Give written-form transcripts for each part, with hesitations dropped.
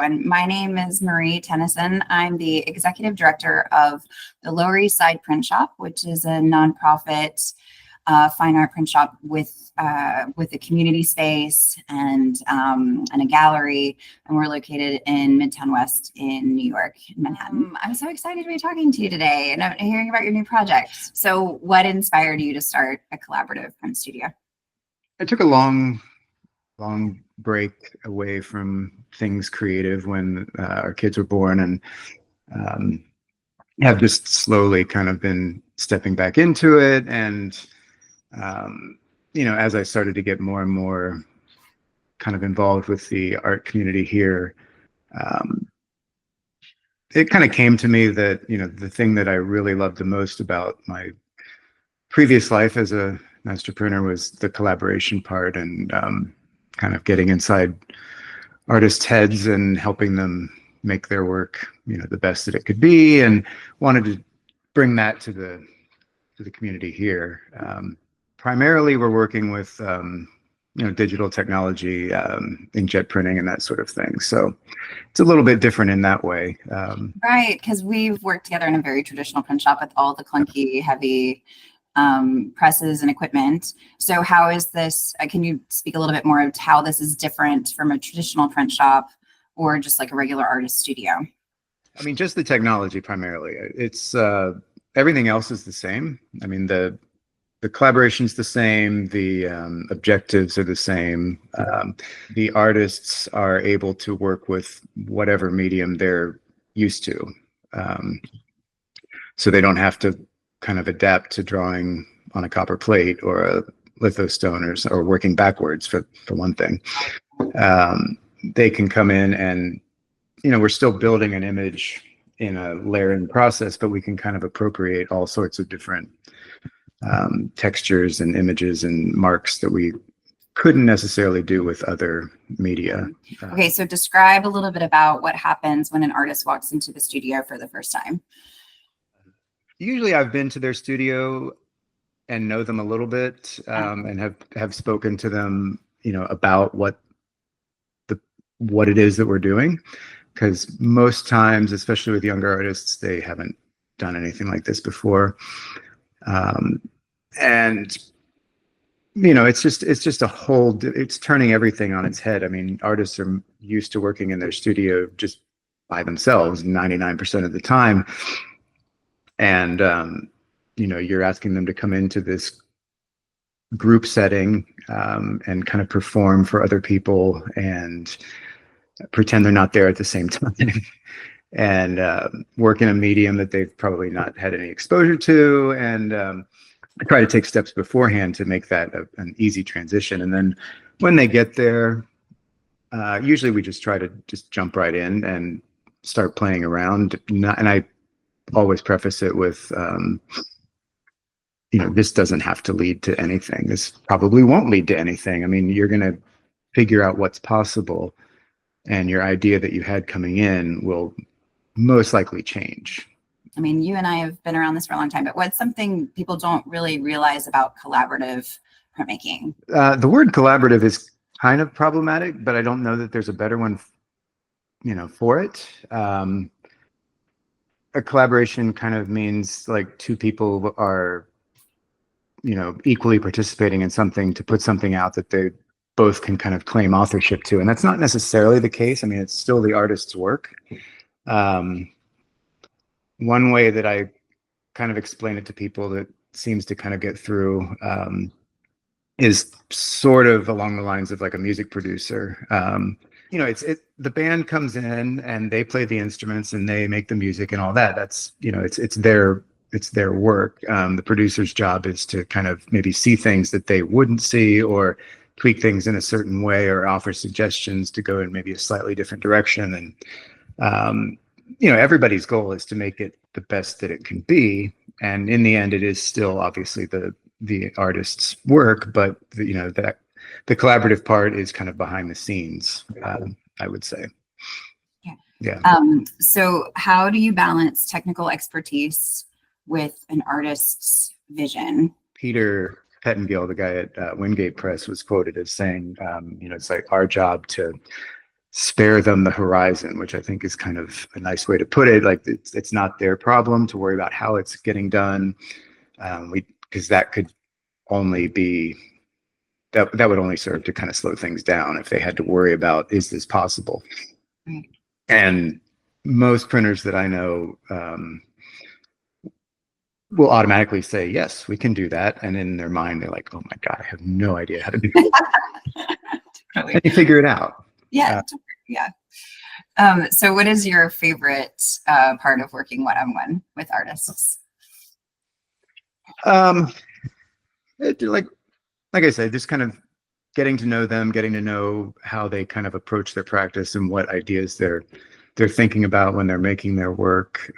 everyone. My name is Marie Tennyson. I'm the executive director of the Lower East Side Printshop, which is a nonprofit fine art print shop with a community space and a gallery, and we're located in Midtown West in New York, Manhattan. I'm so excited to be talking to you today and hearing about your new project. So, what inspired you to start a collaborative print studio? I took a long break away from things creative when our kids were born, and have just slowly kind of been stepping back into it. And as I started to get more and more kind of involved with the art community here, it kind of came to me that the thing that I really loved the most about my previous life as a master printer was the collaboration part, and kind of getting inside artists' heads and helping them make their work, the best that it could be, and wanted to bring that to the community here. Primarily, we're working with digital technology, inkjet printing, and that sort of thing. So it's a little bit different in that way. Right, because we've worked together in a very traditional print shop with all the clunky, heavy presses and equipment. So how is this, can you speak a little bit more of how this is different from a traditional print shop or just like a regular artist studio? I mean, just the technology primarily. It's everything else is the same. I mean, the collaboration's the same, the objectives are the same. The artists are able to work with whatever medium they're used to. So they don't have to kind of adapt to drawing on a copper plate or a lithostone or working backwards for one thing. They can come in and, we're still building an image in a layering process, but we can kind of appropriate all sorts of different textures and images and marks that we couldn't necessarily do with other media. Okay, so describe a little bit about what happens when an artist walks into the studio for the first time. Usually I've been to their studio and know them a little bit, and have spoken to them, about what it is that we're doing. Because most times, especially with younger artists, they haven't done anything like this before. And it's just it's turning everything on its head. I mean, artists are used to working in their studio just by themselves 99% of the time. And, you're asking them to come into this group setting, and kind of perform for other people and pretend they're not there at the same time. And work in a medium that they've probably not had any exposure to, and I try to take steps beforehand to make that an easy transition. And then when they get there, usually we just try to just jump right in and start playing around. And I always preface it with, this doesn't have to lead to anything. This probably won't lead to anything. I mean, you're going to figure out what's possible, and your idea that you had coming in will most likely change. I mean, you and I have been around this for a long time, but what's something people don't really realize about collaborative printmaking? The word collaborative is kind of problematic, but I don't know that there's a better one, for it. A collaboration kind of means like two people are, equally participating in something to put something out that they both can kind of claim authorship to. And that's not necessarily the case. I mean, it's still the artist's work. One way that I kind of explain it to people that seems to kind of get through, is sort of along the lines of like a music producer. The band comes in and they play the instruments and they make the music and all that. That's, it's their work. The producer's job is to kind of maybe see things that they wouldn't see, or tweak things in a certain way, or offer suggestions to go in maybe a slightly different direction. And, everybody's goal is to make it the best that it can be. And in the end, it is still obviously the artist's work, but that the collaborative part is kind of behind the scenes, I would say. Yeah. So how do you balance technical expertise with an artist's vision? Peter Pettengill, the guy at Wingate Press, was quoted as saying, it's like our job to spare them the horizon, which I think is kind of a nice way to put it. Like it's not their problem to worry about how it's getting done. Because that could only be, that would only serve to kind of slow things down if they had to worry about, is this possible? Right. And most printers that I know will automatically say, yes, we can do that. And in their mind, they're like, oh my God, I have no idea how to do it. Totally. And they figure it out. Yeah. Yeah. So what is your favorite part of working one-on-one with artists? Like I said, just kind of getting to know them, getting to know how they kind of approach their practice and what ideas they're thinking about when they're making their work.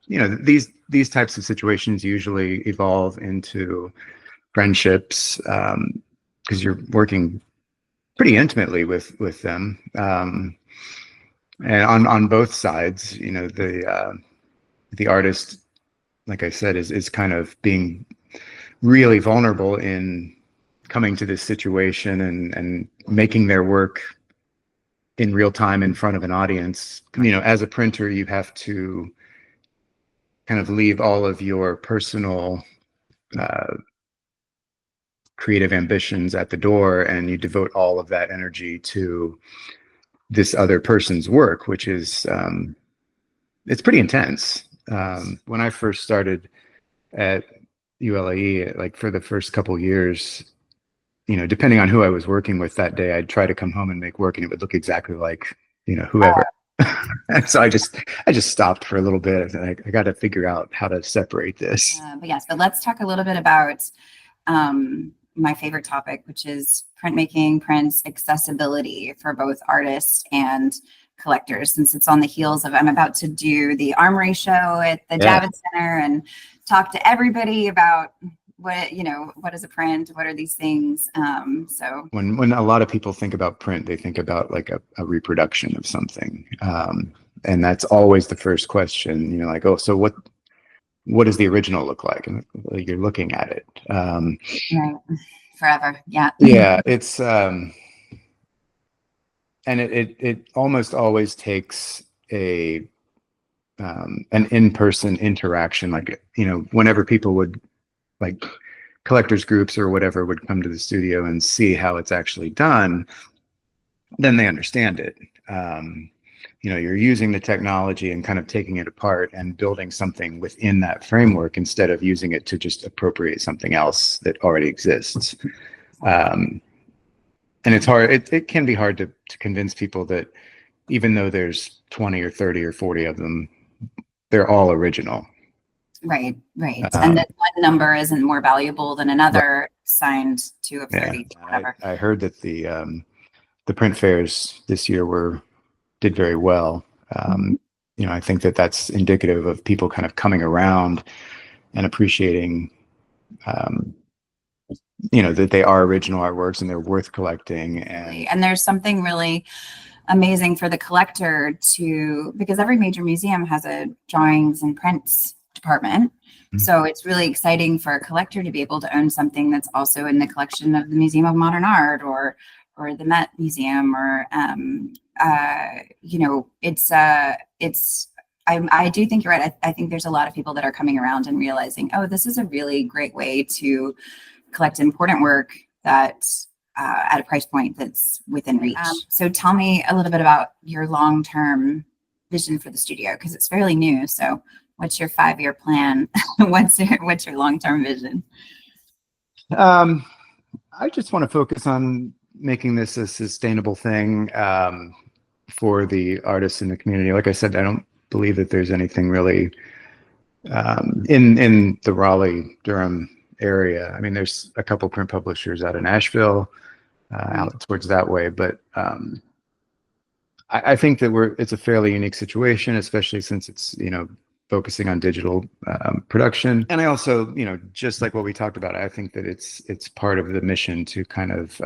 These types of situations usually evolve into friendships because you're working pretty intimately with them, and on both sides. The artist, like I said, is kind of being really vulnerable in coming to this situation and making their work in real time in front of an audience. As a printer, you have to kind of leave all of your personal creative ambitions at the door, and you devote all of that energy to this other person's work, which is it's pretty intense. When I first started at ULAE, like for the first couple years, depending on who I was working with that day, I'd try to come home and make work and it would look exactly like, whoever. So I just stopped for a little bit. And I got to figure out how to separate this. But yes, but let's talk a little bit about my favorite topic, which is printmaking, prints, accessibility for both artists and collectors, since it's on the heels of, I'm about to do the Armory show at the Javits Center and talk to everybody about what is a print, what are these things. So when a lot of people think about print, they think about like a reproduction of something. And that's always the first question, like, oh, so what does the original look like? And you're looking at it. Right. Forever. Yeah. Yeah. It's, and it almost always takes an in-person interaction. Like, whenever people would, like, collectors groups or whatever would come to the studio and see how it's actually done, then they understand it. You're using the technology and kind of taking it apart and building something within that framework instead of using it to just appropriate something else that already exists. And it's hard. It can be hard to convince people that even though there's 20 or 30 or 40 of them, they're all original. Right. And that one number isn't more valuable than another signed to a 30. Whatever. I heard that the print fairs this year did very well. I think that's indicative of people kind of coming around and appreciating, that they are original artworks and they're worth collecting. And there's something really amazing for the collector because every major museum has a drawings and prints department. So it's really exciting for a collector to be able to own something that's also in the collection of the Museum of Modern Art or the Met Museum, or I do think you're right. I think there's a lot of people that are coming around and realizing, oh, this is a really great way to collect important work that at a price point that's within reach. So tell me a little bit about your long-term vision for the studio, because it's fairly new. So what's your 5-year plan? What's your long-term vision? I just want to focus on making this a sustainable thing for the artists in the community. Like I said, I don't believe that there's anything really in the Raleigh-Durham area. I mean, there's a couple print publishers out of Nashville, out towards that way, but I think that it's a fairly unique situation, especially since it's focusing on digital production. And I also, just like what we talked about, I think that it's part of the mission to kind of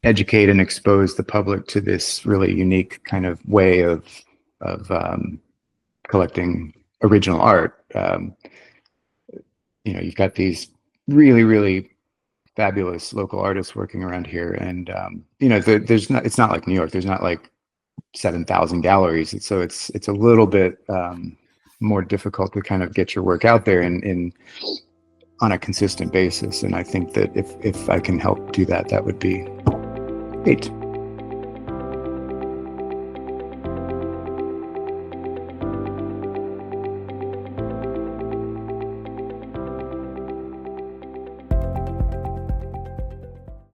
educate and expose the public to this really unique kind of way of collecting original art. You've got these really, really fabulous local artists working around here. And, it's not like New York. There's not like 7,000 galleries. So it's a little bit more difficult to kind of get your work out there on a consistent basis. And I think that if I can help do that, that would be great.